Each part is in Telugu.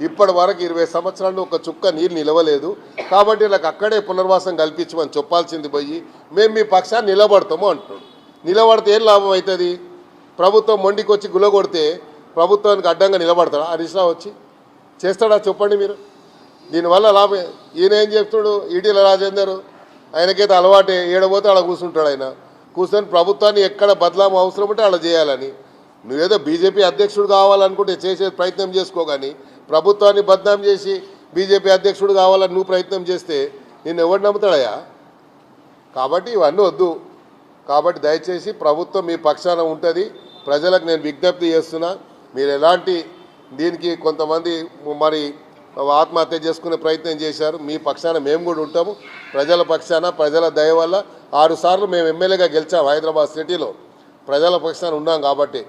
ఇప్పటి వరకు 20 సంవత్సరాలు ఒక చుక్క నీరు నిలవలేదు. కాబట్టి నాకు అక్కడే పునర్వాసం కల్పించమని చెప్పాల్సింది పోయి మేము మీ పక్షాన్ని నిలబడతాము అంటున్నాడు. నిలబడితే ఏం లాభం అవుతుంది? ప్రభుత్వం మొండికి వచ్చి గులగొడితే ప్రభుత్వానికి అడ్డంగా నిలబడతాడా హరీష్ రావు? వచ్చి చేస్తాడా చెప్పండి మీరు? దీనివల్ల లాభం ఈయన ఏం చెప్తాడు? ఈటీల రాజేందర్ ఆయనకైతే అలవాటే, ఏడబోతే అలా కూర్చుంటాడు. ఆయన కూర్చొని ప్రభుత్వాన్ని ఎక్కడ బదలాం అవసరం ఉంటే అలా చేయాలని. నువ్వేదో బీజేపీ అధ్యక్షుడు కావాలనుకుంటే చేసే ప్రయత్నం చేసుకో, కానీ ప్రభుత్వాన్ని బదనాం చేసి బీజేపీ అధ్యక్షుడు కావాలని నువ్వు ప్రయత్నం చేస్తే నిన్ను ఎవరు నమ్ముతాడయా? కాబట్టి ఇవన్నీ వద్దు. కాబట్టి దయచేసి ప్రభుత్వం మీ పక్షాన ఉంటుంది. ప్రజలకు నేను విజ్ఞప్తి చేస్తున్నా, మీరు ఎలాంటి దీనికి కొంతమంది మరి ఆత్మహత్య చేసుకునే ప్రయత్నం చేశారు. మీ పక్షాన మేము కూడా ఉంటాము. ప్రజల పక్షాన ప్రజల దయ వల్ల 6 సార్లు మేము ఎమ్మెల్యేగా గెలిచాము హైదరాబాద్ సిటీలో. ప్రజల పక్షాన ఉన్నాం కాబట్టి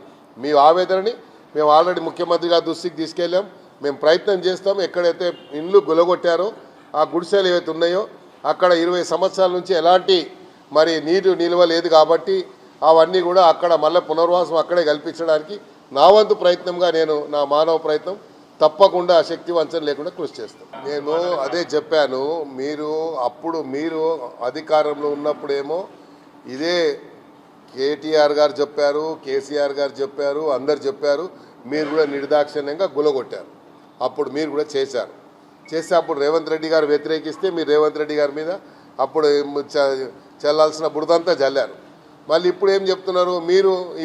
మీ ఆవేదనని మేము ఆల్రెడీ ముఖ్యమంత్రి గారి దృష్టికి తీసుకెళ్ళాం. మేము ప్రయత్నం చేస్తాము. ఎక్కడైతే ఇండ్లు గులగొట్టారో ఆ గుడిసెలు ఏవైతే ఉన్నాయో అక్కడ 20 సంవత్సరాల నుంచి ఎలాంటి మరి నీరు నిల్వ లేదు కాబట్టి అవన్నీ కూడా అక్కడ మళ్ళీ పునర్వాసం అక్కడే కల్పించడానికి నా వంతు ప్రయత్నంగా నేను నా మానవ ప్రయత్నం తప్పకుండా శక్తి వంచన లేకుండా కృషి చేస్తాను. నేను అదే చెప్పాను. మీరు అధికారంలో ఉన్నప్పుడేమో ఇదే కేటీఆర్ గారు చెప్పారు, కేసీఆర్ గారు చెప్పారు, అందరు చెప్పారు. మీరు కూడా నిర్దాక్షిణ్యంగా గులగొట్టారు. అప్పుడు మీరు కూడా చేశారు. అప్పుడు రేవంత్ రెడ్డి గారు వ్యతిరేకిస్తే మీరు రేవంత్ రెడ్డి గారి మీద అప్పుడు చల్లాల్సిన బురదంతా చల్లారు. మళ్ళీ ఇప్పుడు ఏం చెప్తున్నారు?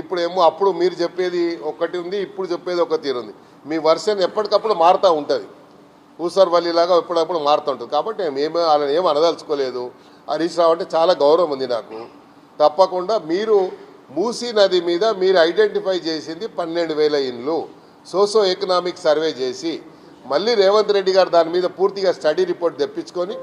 ఇప్పుడేమో అప్పుడు మీరు చెప్పేది ఒకటి ఉంది, ఇప్పుడు చెప్పేది ఒక తీరు ఉంది. మీ వర్షన్ ఎప్పటికప్పుడు మారుతూ ఉంటుంది. ఊసర్వల్లిలాగా ఎప్పుడప్పుడు మారుతూ ఉంటుంది. కాబట్టి మేము వాళ్ళని ఏం అనదలుచుకోలేదు. హరీష్ రావు అంటే చాలా గౌరవం ఉంది నాకు. తప్పకుండా మీరు మూసీ నది మీద మీరు ఐడెంటిఫై చేసింది 12,000 ఇండ్లు సోషో ఎకనామిక్ సర్వే చేసి మళ్ళీ రేవంత్ రెడ్డి గారు దాని మీద పూర్తిగా స్టడీ రిపోర్ట్ తెప్పించుకొని